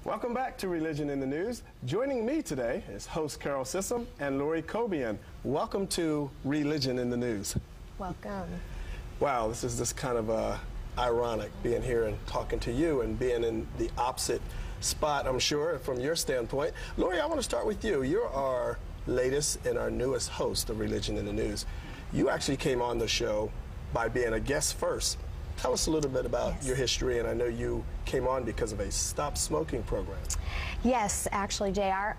Welcome back to Religion in the News. Joining me today is host Carol Sissom and Lori Cobian. Welcome to Religion in the News. Welcome. Wow, this is just kind of ironic being here and talking to you and being in the opposite spot, I'm sure, from your standpoint. Lori, I want to start with you. You're our latest and our newest host of Religion in the News. You actually came on the show by being a guest first. Tell us a little bit about your history, and I know you came on because of a Stop Smoking program. Yes, actually, JR.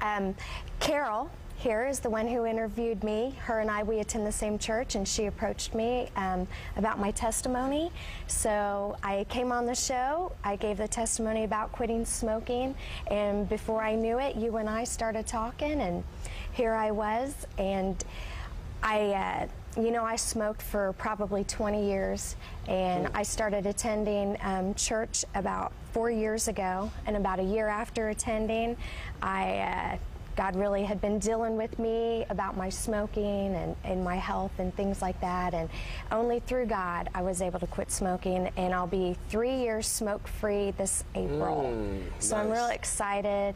Carol here is the one who interviewed me. Her and I, we attend the same church, and she approached me about my testimony. So I came on the show, I gave the testimony about quitting smoking, and before I knew it, you and I started talking, and here I was, and I smoked for probably 20 years, and I started attending church about 4 years ago, and about a year after attending, God really had been dealing with me about my smoking and my health and things like that, and only through God I was able to quit smoking, and I'll be 3 years smoke-free this April. So nice. I'm really excited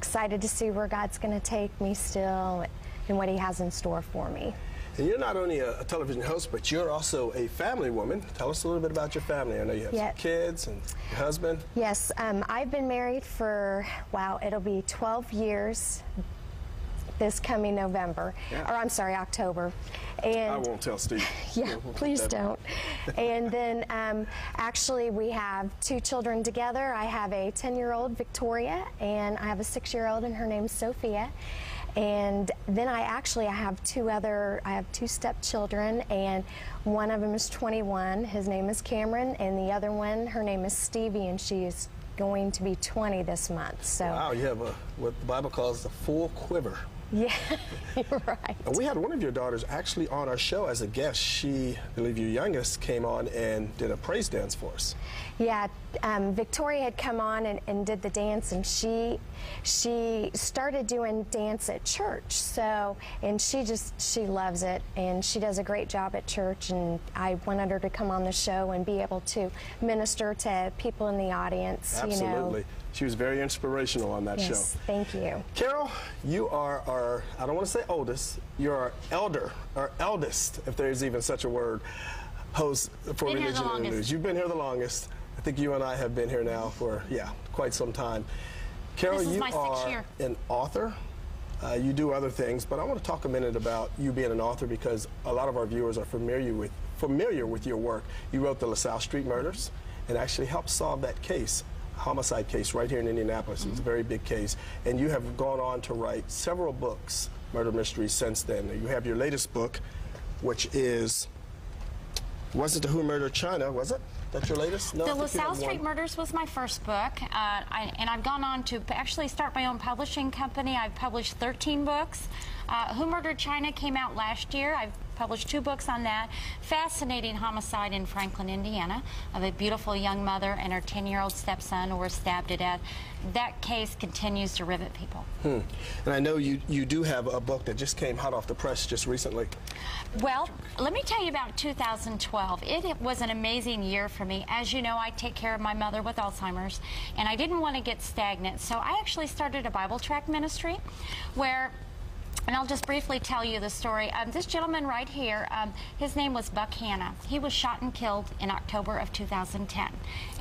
to see where God's going to take me still and what He has in store for me. And you're not only a television host, but you're also a family woman. Tell us a little bit about your family. I know you have some kids and your husband. Yes, I've been married for, wow, it'll be 12 years this coming November, or I'm sorry, October. And I won't tell Steve. Yeah, please don't. And then actually we have 2 children together. I have a 10-year-old, Victoria, and I have a 6-year-old, and her name's Sophia. And then I have 2 stepchildren, and one of them is 21. His name is Cameron, and the other one, her name is Stevie, and she is going to be 20 this month. So wow, you have what the Bible calls the full quiver. Yeah, you're right. And we had one of your daughters actually on our show as a guest. She, I believe your youngest, came on and did a praise dance for us. Yeah, Victoria had come on and did the dance, and she started doing dance at church. So, and she loves it, and she does a great job at church, and I wanted her to come on the show and be able to minister to people in the audience. Absolutely. You know. She was very inspirational on that show. Yes, thank you. Carol, you are our, I don't want to say oldest, you're our elder, or eldest, if there is even such a word, host for Religion in the News. You've been here the longest. I think you and I have been here now for, quite some time. Carol, you are an author. You do other things, but I want to talk a minute about you being an author because a lot of our viewers are familiar with your work. You wrote the LaSalle Street Murders and actually helped solve that case. Homicide case right here in Indianapolis. It was a very big case, and you have gone on to write several books, murder mysteries, since then. You have your latest book, which is, was it the Who Murdered China, was it? That's your latest? No, the LaSalle Street Murders was my first book, and I've gone on to actually start my own publishing company. I've published 13 books. Who Murdered China came out last year. I've published 2 books on that. Fascinating homicide in Franklin, Indiana, of a beautiful young mother and her 10-year-old stepson who were stabbed to death. That case continues to rivet people. And I know you do have a book that just came hot off the press just recently. Well, let me tell you about 2012. It was an amazing year for me. As you know, I take care of my mother with Alzheimer's, and I didn't want to get stagnant, so I actually started a Bible tract ministry where, and I'll just briefly tell you the story. This gentleman right here, his name was Buck Hanna. He was shot and killed in October of 2010.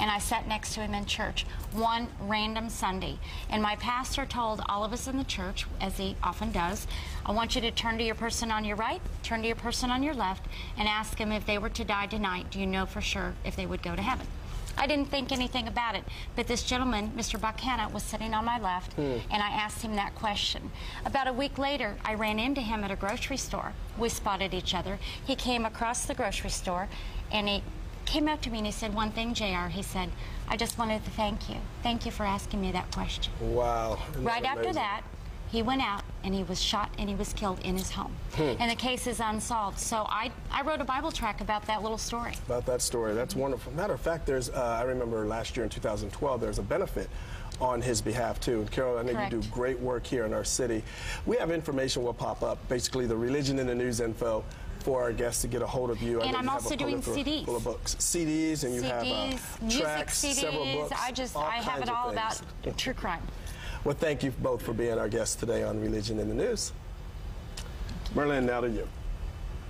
And I sat next to him in church one random Sunday. And my pastor told all of us in the church, as he often does, I want you to turn to your person on your right, turn to your person on your left, and ask them if they were to die tonight, do you know for sure if they would go to heaven? I didn't think anything about it, but this gentleman, Mr. Buck Hanna, was sitting on my left, and I asked him that question. About a week later, I ran into him at a grocery store. We spotted each other. He came across the grocery store, and he came up to me and he said one thing, JR. He said, I just wanted to thank you. Thank you for asking me that question. Wow. Right after that, he went out and he was shot and he was killed in his home. And the case is unsolved. So I wrote a Bible tract about that little story. About that story. That's wonderful. Matter of fact, there's I remember last year in 2012, there's a benefit on his behalf too. And Carol, I know you do great work here in our city. We have information will pop up, basically the Religion in the News info for our guests to get a hold of you? And I'm also doing CDs. Full of books. CDs, and you have music tracks, CDs. several books. I have it all about true crime. Well, thank you both for being our guests today on Religion in the News. Merlin, now to you.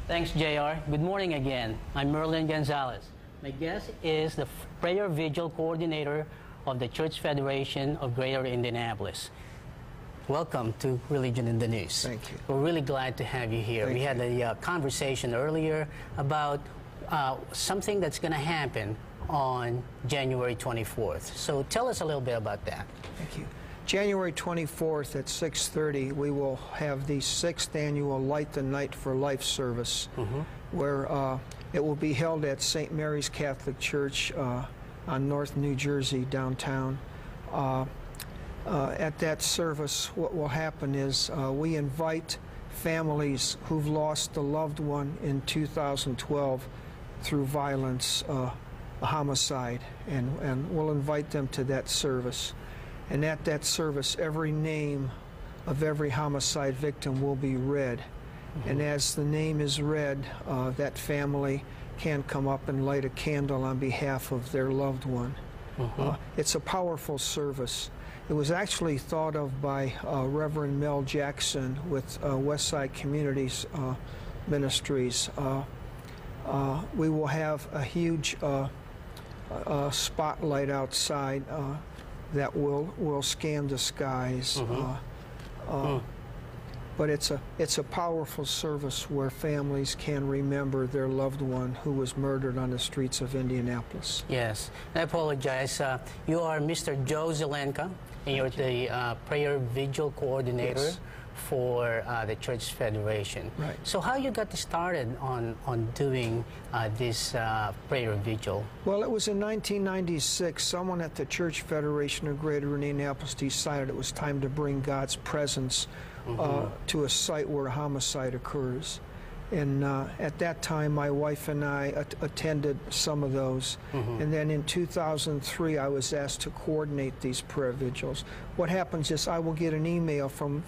Thanks, JR. Good morning again. I'm Merlin Gonzalez. My guest is the Prayer Vigil Coordinator of the Church Federation of Greater Indianapolis. Welcome to Religion in the News. Thank you. We're really glad to have you here. We had a conversation earlier about something that's going to happen on January 24th. So tell us a little bit about that. Thank you. January 24th at 6:30, we will have the 6th annual Light the Night for Life service, where it will be held at St. Mary's Catholic Church on North New Jersey, downtown. At that service, what will happen is we invite families who've lost a loved one in 2012 through violence, a homicide, and we'll invite them to that service. And at that service, every name of every homicide victim will be read. And as the name is read, that family can come up and light a candle on behalf of their loved one. It's a powerful service. It was actually thought of by Reverend Mel Jackson with Westside Communities Ministries. We will have a huge spotlight outside that will scan the skies. But it's a powerful service where families can remember their loved one who was murdered on the streets of Indianapolis. Yes. I apologize. You are Mr. Joe Zelenka, and you're the Prayer Vigil Coordinator for the Church Federation. Right. So how you got started on doing this prayer vigil? Well, it was in 1996. Someone at the Church Federation of Greater Indianapolis decided it was time to bring God's presence to a site where a homicide occurs. And at that time, my wife and I attended some of those. And then in 2003, I was asked to coordinate these prayer vigils. What happens is I will get an email from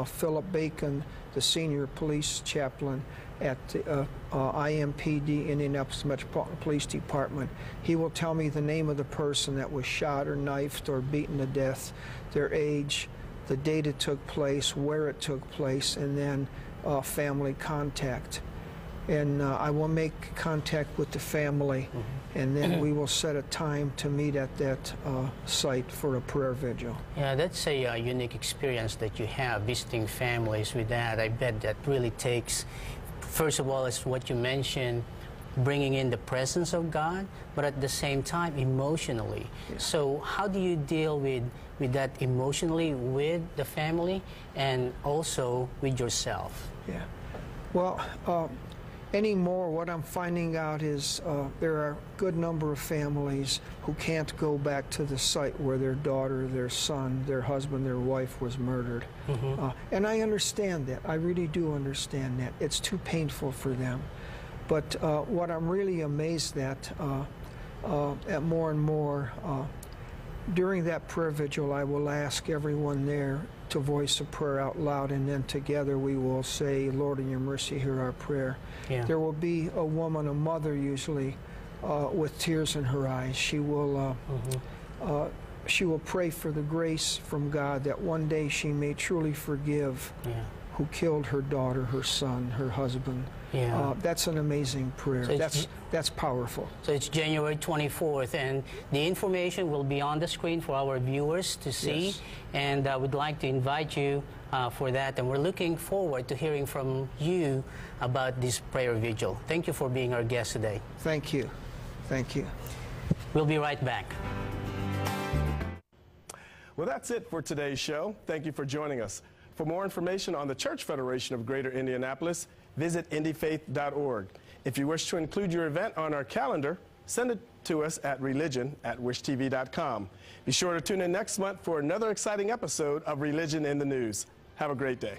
Philip Bacon, the senior police chaplain at the IMPD, Indianapolis Metropolitan Police Department. He will tell me the name of the person that was shot or knifed or beaten to death, their age, the date it took place, where it took place, and then family contact. And I will make contact with the family, and then we will set a time to meet at that site for a prayer vigil. Yeah, that's a unique experience that you have, visiting families with that. I bet that really takes, first of all, it's what you mentioned, bringing in the presence of God, but at the same time, emotionally. So how do you deal with that emotionally with the family and also with yourself? Yeah. Well, anymore, what I'm finding out is there are a good number of families who can't go back to the site where their daughter, their son, their husband, their wife was murdered. And I understand that. I really do understand that. It's too painful for them. But what I'm really amazed at more and more, during that prayer vigil, I will ask everyone there to voice a prayer out loud, and then together we will say, Lord, in your mercy, hear our prayer. There will be a woman, a mother usually, with tears in her eyes. She will pray for the grace from God that one day she may truly forgive who killed her daughter, her son, her husband. That's an amazing prayer. So that's powerful. So it's January 24th, and the information will be on the screen for our viewers to see. And we'd like to invite you for that. And we're looking forward to hearing from you about this prayer vigil. Thank you for being our guest today. Thank you. Thank you. We'll be right back. Well, that's it for today's show. Thank you for joining us. For more information on the Church Federation of Greater Indianapolis, visit indyfaith.org. If you wish to include your event on our calendar, send it to us at religion@wishtv.com. Be sure to tune in next month for another exciting episode of Religion in the News. Have a great day.